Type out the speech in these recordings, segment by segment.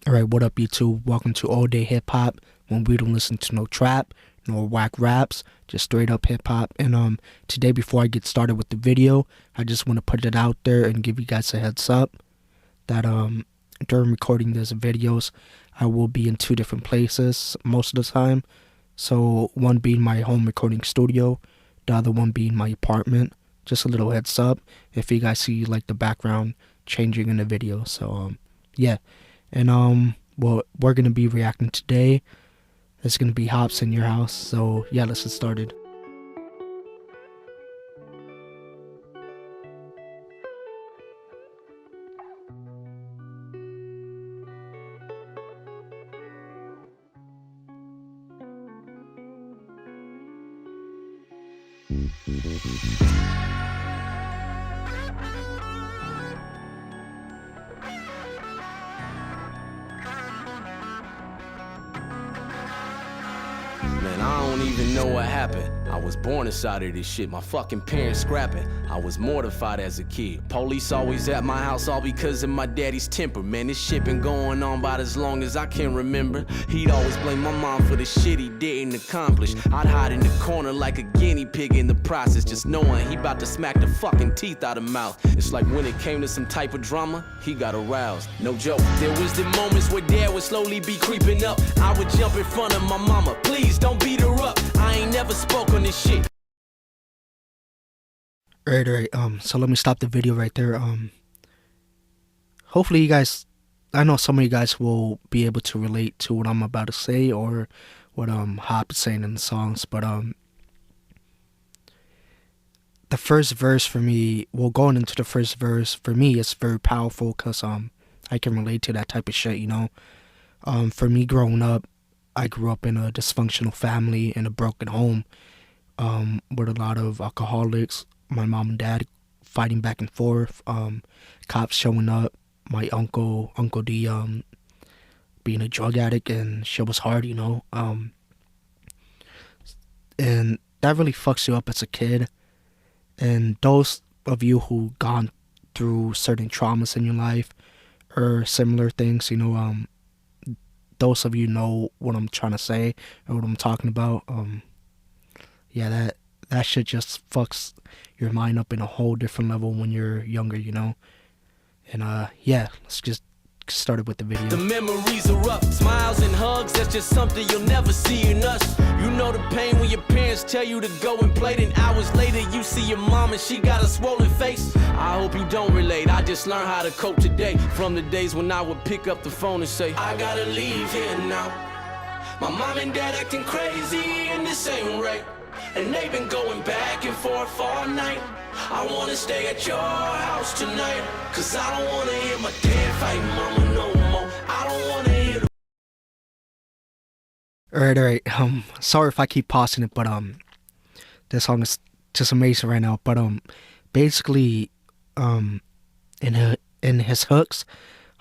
Alright, what up YouTube? Welcome to All Day Hip Hop, when we don't listen to no trap, nor whack raps, just straight up hip hop. And today, before I get started with the video, I just want to put it out there and give you guys a heads up that during recording these videos, I will be in two different places most of the time. So one being my home recording studio, the other one being my apartment. Just a little heads up if you guys see like the background changing in the video. So yeah. And what we're gonna be reacting today is gonna be Hopsin in Your House. So yeah, let's get started. Man, I don't even know what happened. I was born inside of this shit, my fucking parents scrapping. I was mortified as a kid. Police always at my house, all because of my daddy's temper. Man, this shit been going on about as long as I can remember. He'd always blame my mom for the shit he didn't accomplish. I'd hide in the corner like a guinea pig in the process, just knowing he about to smack the fucking teeth out of mouth. It's like when it came to some type of drama, he got aroused. No joke. There was the moments where dad would slowly be creeping up. I would jump in front of my mama. Please don't beat her up. I ain't never spoke on this shit. Alright, so let me stop the video right there. Hopefully you guys, I know some of you guys will be able to relate to what I'm about to say or what Hop is saying in the songs, but the first verse for me, well, going into the first verse for me, it's very powerful because I can relate to that type of shit, you know. For me growing up, I grew up in a dysfunctional family in a broken home with a lot of alcoholics, my mom and dad fighting back and forth, cops showing up, my Uncle D being a drug addict, and shit was hard, you know. And that really fucks you up as a kid. And those of you who gone through certain traumas in your life or similar things, you know, those of you know what I'm trying to say or what I'm talking about. Yeah, that shit just fucks your mind up in a whole different level when you're younger, you know. And yeah, let's just get started with the video. The memories are up, smiles and hugs, that's just something you'll never see in us. You know the pain when your parents tell you to go and play, then hours later you see your mom and she got a swollen face. I hope you don't relate, I just learned how to cope today. From the days when I would pick up the phone and say, I gotta leave here now. My mom and dad acting crazy and this ain't right. And they've been going back and forth all night. I wanna stay at your house tonight, cause I don't wanna hear my dad fight mama no more. I don't wanna hear Alright, sorry if I keep pausing it, but this song is just amazing right now. But basically, in his hooks,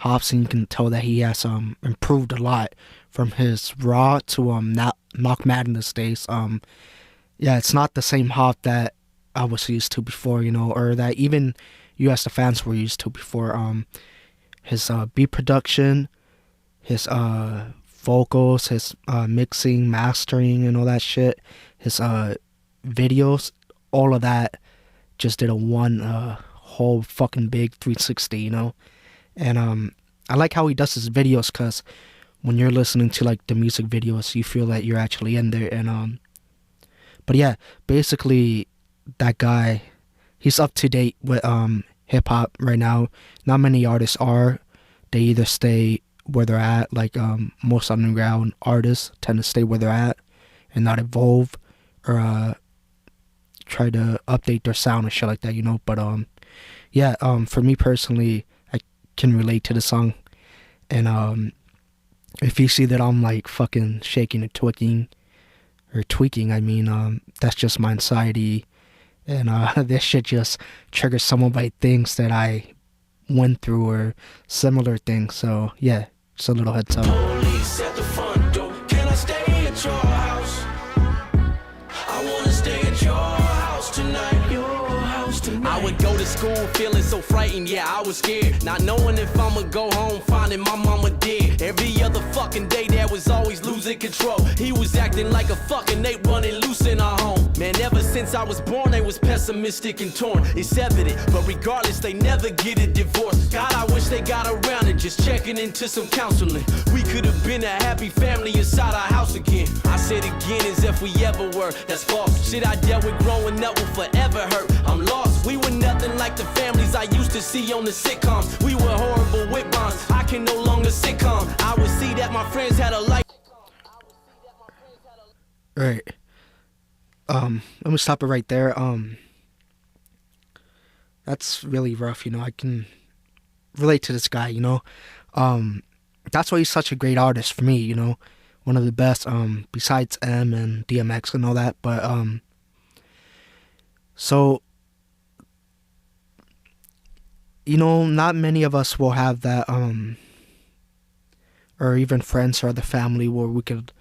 Hopsin, you can tell that he has improved a lot from his raw to Knock Madness days. Yeah, it's not the same Hop that I was used to before, you know, or that even you as the fans were used to before. His beat production, his vocals, his mixing, mastering, and all that shit, his videos, all of that just did a whole fucking big 360, you know. And I like how he does his videos, because when you're listening to like the music videos, you feel that you're actually in there. And but yeah, basically that guy, he's up to date with hip hop right now. Not many artists are. They either stay where they're at, like most underground artists tend to stay where they're at and not evolve or try to update their sound and shit like that, you know. But yeah, for me personally, I can relate to the song. And if you see that I'm like fucking shaking and tweaking, I mean, that's just my anxiety. And this shit just triggers some of my things that I went through or similar things. So yeah, just a little heads up. police at the front door. Can I stay at your house? I wanna stay at your house tonight. Your house tonight. I would go to school feeling so frightened, yeah, I was scared. Not knowing if I'ma go home, finding my mama dead. Every other fucking day, Dad was always losing control. He was acting like a fucking ape running loose in our home. Man, ever since I was born, they was pessimistic and torn. It's evident, but regardless, they never get a divorce. God, I wish they got around to just checking into some counseling. We could have been a happy family inside our house again. I said again as if we ever were. That's false. Shit I dealt with growing up will forever hurt. I'm lost. We were nothing like the families I used to see on the sitcoms. We were horrible with bonds. I can no longer sitcom. I would see that my friends had a life. Right. Let me stop it right there. That's really rough, you know. I can relate to this guy, you know. That's why he's such a great artist for me, you know. One of the best, besides M and DMX and all that. But so, you know, not many of us will have that, or even friends or the family where we could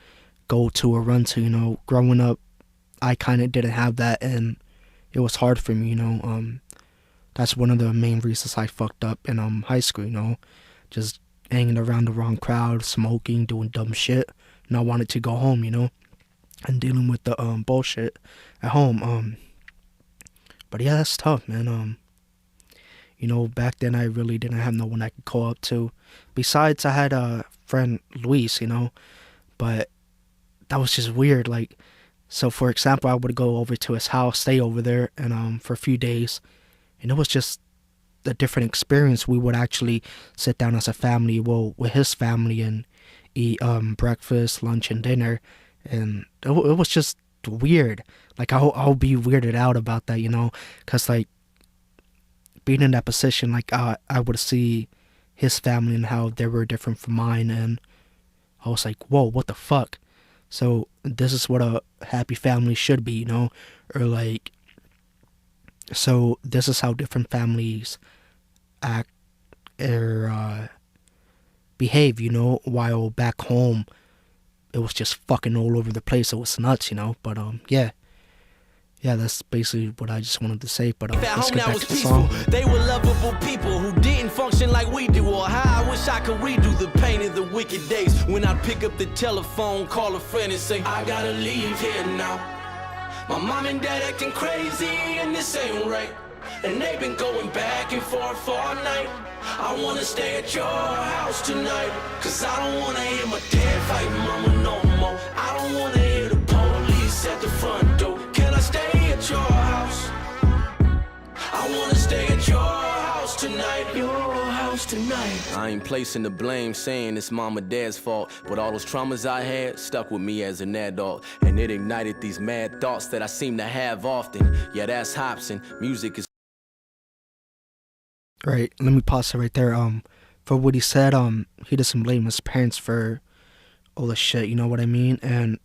go to or run to, you know. Growing up, I kind of didn't have that, and it was hard for me, you know. That's one of the main reasons I fucked up in high school, you know. Just hanging around the wrong crowd, smoking, doing dumb shit, and I wanted to go home, you know, and dealing with the bullshit at home. But yeah, that's tough, man. You know, back then I really didn't have no one I could call up to. Besides, I had a friend, Luis, you know, but that was just weird. Like, so for example, I would go over to his house, stay over there, and for a few days, and it was just a different experience. We would actually sit down as a family, well, with his family, and eat breakfast, lunch, and dinner, and it was just weird. Like, I'll be weirded out about that, you know, because, like, being in that position, like, I would see his family and how they were different from mine, and I was like, whoa, what the fuck? So this is what a happy family should be, you know, or like, so this is how different families act or behave, you know, while back home it was just fucking all over the place. It was nuts, you know. But yeah, that's basically what I just wanted to say. But let's get back to the song. They were lovable people who didn't function like we do, or how I wish I could redo the pain of the wicked days when I'd pick up the telephone, call a friend and say, I gotta leave here now. My mom and dad acting crazy and this ain't right, and they've been going back and forth all night. I wanna stay at your house tonight, cause I don't wanna hear my dad fight mama no more. I don't wanna hear the police at the front door. Can I stay at your house? I wanna stay at your house tonight, your house tonight. I ain't placing the blame, saying it's mom or dad's fault, but all those traumas I had stuck with me as an adult, and it ignited these mad thoughts that I seem to have often. Yeah, that's Hopsin. Music is Right, let me pause it right there. For what he said, he doesn't blame his parents for all the shit, you know what I mean? And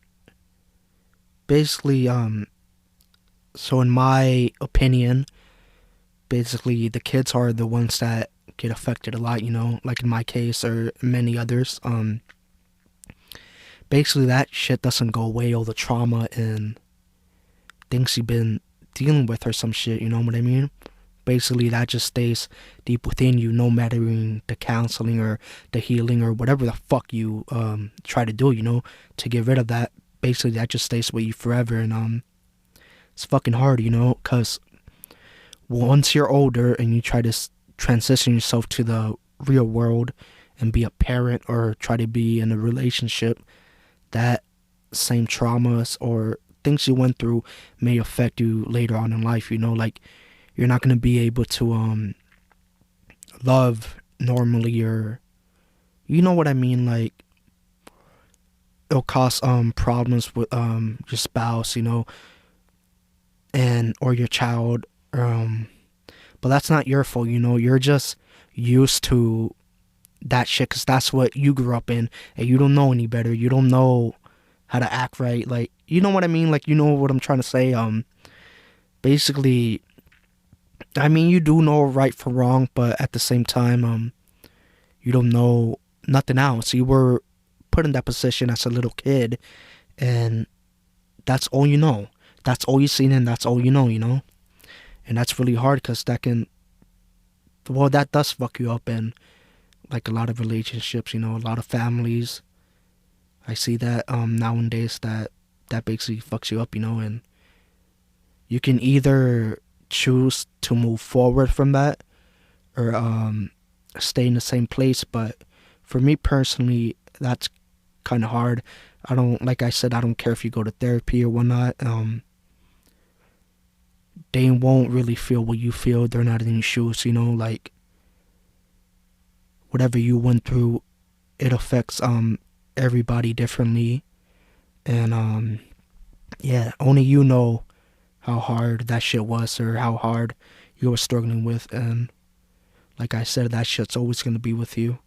basically, so in my opinion, basically the kids are the ones that get affected a lot, you know, like in my case or many others. Basically that shit doesn't go away, all the trauma and things you've been dealing with or some shit, you know what I mean? Basically that just stays deep within you, no matter the counseling or the healing or whatever the fuck you try to do, you know, to get rid of that. Basically that just stays with you forever, and it's fucking hard, you know, because once you're older and you try to transition yourself to the real world and be a parent or try to be in a relationship, that same traumas or things you went through may affect you later on in life, you know, like you're not going to be able to love normally, or you know what I mean, like it'll cause problems with your spouse, you know, and or your child, but that's not your fault, you know. You're just used to that shit because that's what you grew up in, and you don't know any better. You don't know how to act right, like, you know what I mean, like, you know what I'm trying to say. Basically, I mean, you do know right from wrong, but at the same time, you don't know nothing else. You were put in that position as a little kid, and that's all you know. That's all you've seen, and that's all you know, you know? And that's really hard because that can well, that does fuck you up in like a lot of relationships, you know, a lot of families. I see that nowadays that basically fucks you up, you know, and you can either choose to move forward from that or stay in the same place. But for me personally, that's kind of hard. I don't, like I said, I don't care if you go to therapy or whatnot. They won't really feel what you feel. They're not in your shoes, you know, like whatever you went through, it affects everybody differently. And yeah, only you know how hard that shit was or how hard you were struggling with. And like I said, that shit's always gonna be with you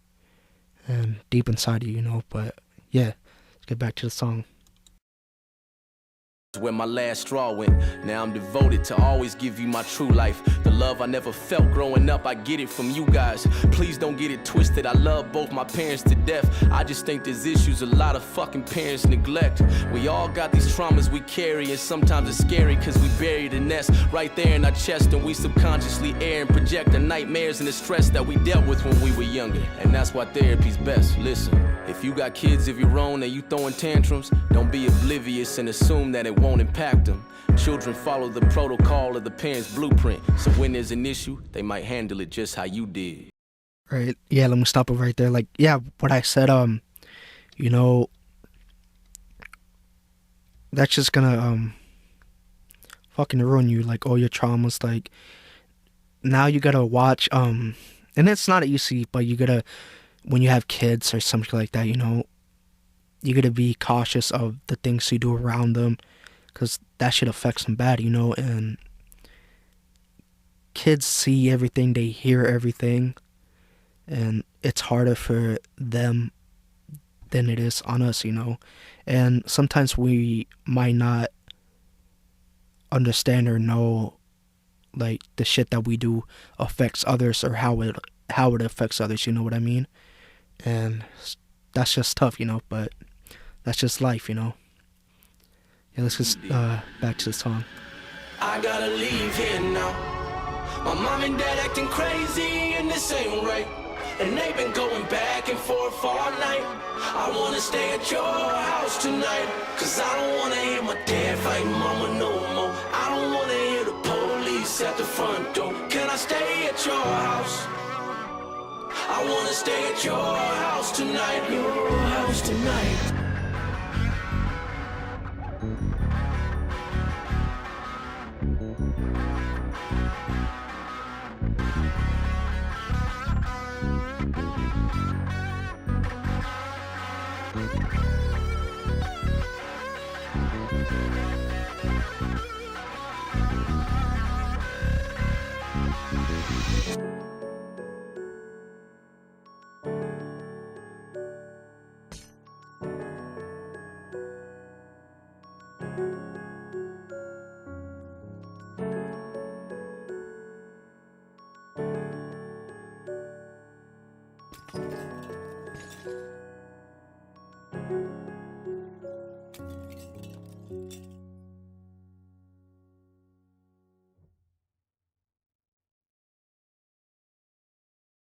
and deep inside of you, you know. But yeah, let's get back to the song. Where my last straw went. Now I'm devoted to always give you my true life. The love I never felt growing up, I get it from you guys. Please don't get it twisted, I love both my parents to death. I just think there's issues a lot of fucking parents neglect. We all got these traumas we carry, and sometimes it's scary cause we bury the nest right there in our chest, and we subconsciously air and project the nightmares and the stress that we dealt with when we were younger. And that's why therapy's best. Listen, if you got kids of your own and you throwing tantrums, don't be oblivious and assume that it won't impact them. Children follow the protocol of the parents' blueprint, so when there's an issue, they might handle it just how you did. Right, yeah, let me stop it right there. Like, yeah, what I said, you know, that's just gonna fucking ruin you, like all your traumas. Like, now you gotta watch, and it's not easy, but you gotta, when you have kids or something like that, you know, you gotta be cautious of the things you do around them, because that shit affects them bad, you know. And kids see everything, they hear everything, and it's harder for them than it is on us, you know. And sometimes we might not understand or know, like, the shit that we do affects others, or how it affects others, you know what I mean? And that's just tough, you know, but that's just life, you know. Yeah, let's just back to the song. I gotta leave here now. My mom and dad acting crazy and this ain't right. And they've been going back and forth all night. I wanna stay at your house tonight, cause I don't wanna hear my dad fighting mama no more. I don't wanna hear the police at the front door. Can I stay at your house? I wanna stay at your house tonight. Your house tonight.